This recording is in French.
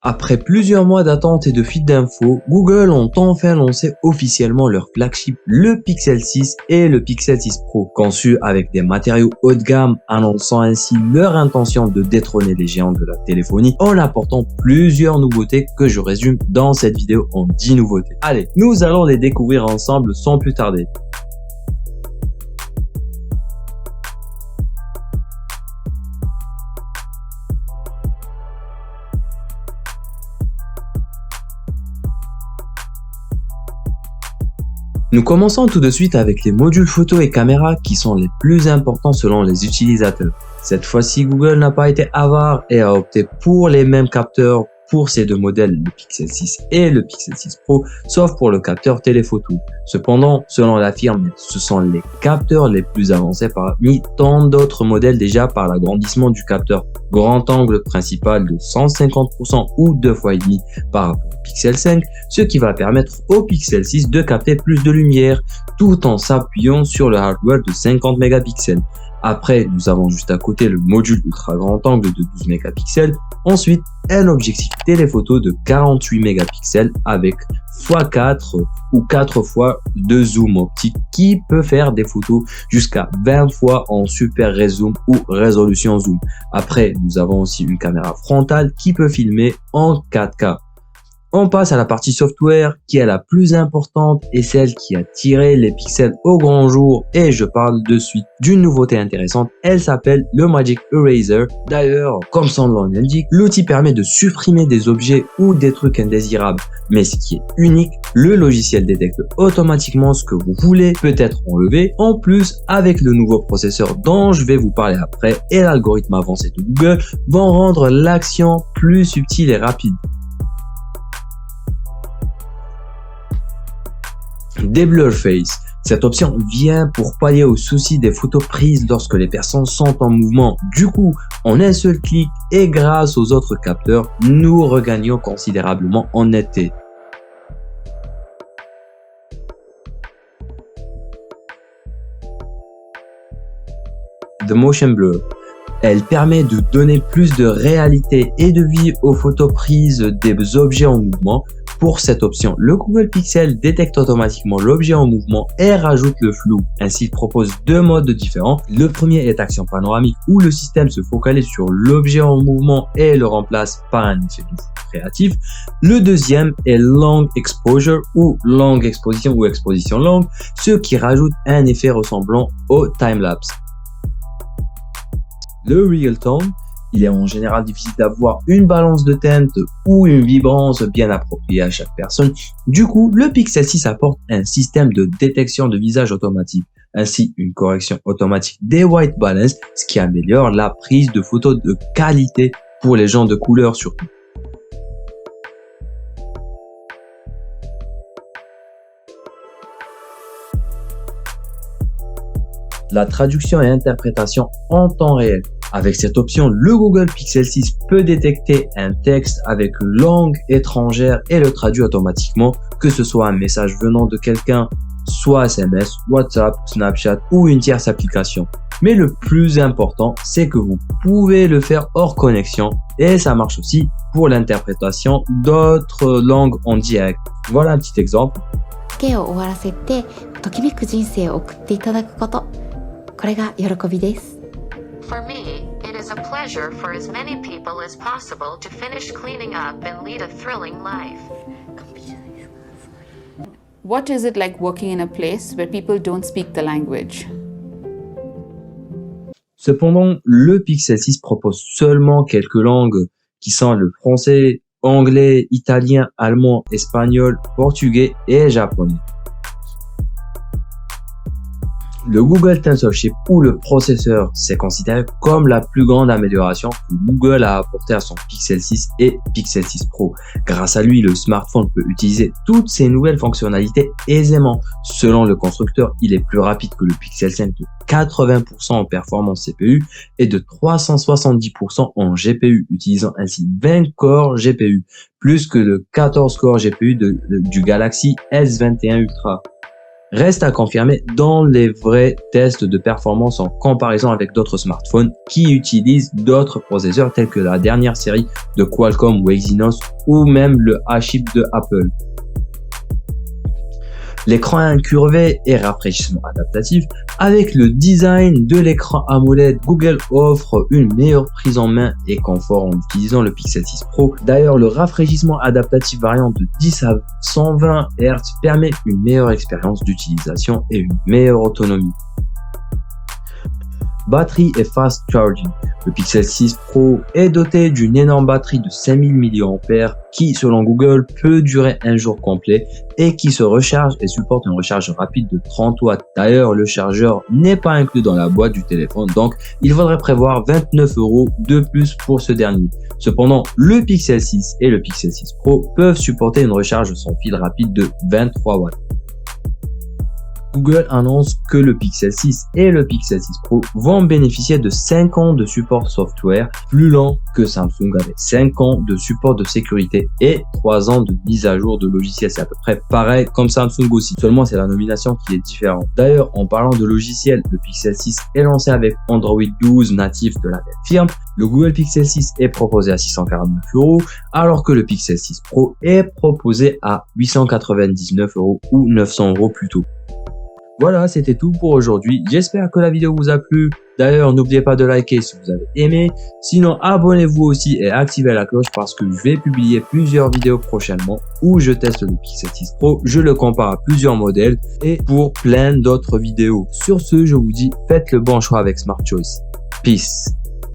Après plusieurs mois d'attente et de fuite d'infos, Google ont enfin lancé officiellement leur flagship, le Pixel 6 et le Pixel 6 Pro, conçus avec des matériaux haut de gamme, annonçant ainsi leur intention de détrôner les géants de la téléphonie en apportant plusieurs nouveautés que je résume dans cette vidéo en 10 nouveautés. Allez, nous allons les découvrir ensemble sans plus tarder. Nous commençons tout de suite avec les modules photo et caméra qui sont les plus importants selon les utilisateurs. Cette fois-ci, Google n'a pas été avare et a opté pour les mêmes capteurs pour ces deux modèles, le Pixel 6 et le Pixel 6 Pro, sauf pour le capteur téléphoto. Cependant, selon la firme, ce sont les capteurs les plus avancés parmi tant d'autres modèles déjà par l'agrandissement du capteur grand angle principal de 150% ou 2 fois et demi par rapport au Pixel 5, ce qui va permettre au Pixel 6 de capter plus de lumière tout en s'appuyant sur le hardware de 50 mégapixels. Après, nous avons juste à côté le module ultra grand angle de 12 mégapixels. Ensuite, un objectif téléphoto de 48 mégapixels avec x4 ou 4 fois de zoom optique qui peut faire des photos jusqu'à 20 fois en super rezoom ou résolution zoom. Après, nous avons aussi une caméra frontale qui peut filmer en 4K. On passe à la partie software qui est la plus importante et celle qui a tiré les pixels au grand jour, et je parle de suite d'une nouveauté intéressante. Elle s'appelle le Magic Eraser. D'ailleurs, comme son nom l'indique, l'outil permet de supprimer des objets ou des trucs indésirables. Mais ce qui est unique, le logiciel détecte automatiquement ce que vous voulez peut-être enlever. En plus, avec le nouveau processeur dont je vais vous parler après et l'algorithme avancé de Google vont rendre l'action plus subtile et rapide. Des blur face. Cette option vient pour pallier aux soucis des photos prises lorsque les personnes sont en mouvement. Du coup, en un seul clic et grâce aux autres capteurs, nous regagnons considérablement en netteté. The Motion Blur. Elle permet de donner plus de réalité et de vie aux photos prises des objets en mouvement. Pour cette option, le Google Pixel détecte automatiquement l'objet en mouvement et rajoute le flou. Ainsi, il propose deux modes différents. Le premier est action panoramique où le système se focalise sur l'objet en mouvement et le remplace par un effet de flou créatif. Le deuxième est long exposure ou longue exposition ou exposition longue, ce qui rajoute un effet ressemblant au time-lapse. Le Real Tone, il est en général difficile d'avoir une balance de teinte ou une vibrance bien appropriée à chaque personne. Du coup, le Pixel 6 apporte un système de détection de visage automatique, ainsi une correction automatique des white balance, ce qui améliore la prise de photos de qualité pour les gens de couleur surtout. La traduction et interprétation en temps réel. Avec cette option, le Google Pixel 6 peut détecter un texte avec une langue étrangère et le traduit automatiquement, que ce soit un message venant de quelqu'un, soit SMS, WhatsApp, Snapchat ou une tierce application. Mais le plus important, c'est que vous pouvez le faire hors connexion et ça marche aussi pour l'interprétation d'autres langues en direct. Voilà un petit exemple. ときめく人生を送っていただくこと、これが喜びです。 For me, it is a pleasure for as many people as possible to finish cleaning up and lead a thrilling life. What is it like working in a place where people don't speak the language? Cependant, le Pixel 6 propose seulement quelques langues qui sont le français, anglais, italien, allemand, espagnol, portugais et japonais. Le Google Tensor Chip ou le processeur, c'est considéré comme la plus grande amélioration que Google a apportée à son Pixel 6 et Pixel 6 Pro. Grâce à lui, le smartphone peut utiliser toutes ces nouvelles fonctionnalités aisément. Selon le constructeur, il est plus rapide que le Pixel 5 de 80% en performance CPU et de 370% en GPU, utilisant ainsi 20 corps GPU, plus que le 14 corps GPU du Galaxy S21 Ultra. reste à confirmer dans les vrais tests de performance en comparaison avec d'autres smartphones qui utilisent d'autres processeurs tels que la dernière série de Qualcomm ou Exynos ou même le A-chip de Apple. L'écran incurvé et rafraîchissement adaptatif. Avec le design de l'écran AMOLED, Google offre une meilleure prise en main et confort en utilisant le Pixel 6 Pro. D'ailleurs, le rafraîchissement adaptatif variant de 10 à 120 Hz permet une meilleure expérience d'utilisation et une meilleure autonomie. Batterie et fast charging. Le Pixel 6 Pro est doté d'une énorme batterie de 5000 mAh qui, selon Google, peut durer un jour complet et qui se recharge et supporte une recharge rapide de 30 watts. D'ailleurs, le chargeur n'est pas inclus dans la boîte du téléphone, donc il faudrait prévoir 29 € de plus pour ce dernier. Cependant, le Pixel 6 et le Pixel 6 Pro peuvent supporter une recharge sans fil rapide de 23 watts. Google annonce que le Pixel 6 et le Pixel 6 Pro vont bénéficier de 5 ans de support software, plus lent que Samsung avec 5 ans de support de sécurité et 3 ans de mise à jour de logiciels. C'est à peu près pareil comme Samsung aussi, seulement c'est la nomination qui est différente. D'ailleurs, en parlant de logiciels, le Pixel 6 est lancé avec Android 12 natif de la même firme. Le Google Pixel 6 est proposé à 649 €, alors que le Pixel 6 Pro est proposé à 899 € ou 900 € plus tôt. Voilà, c'était tout pour aujourd'hui. J'espère que la vidéo vous a plu. D'ailleurs, n'oubliez pas de liker si vous avez aimé. Sinon, abonnez-vous aussi et activez la cloche parce que je vais publier plusieurs vidéos prochainement où je teste le Pixel 6 Pro, je le compare à plusieurs modèles et pour plein d'autres vidéos. Sur ce, je vous dis, faites le bon choix avec Smart Choice. Peace.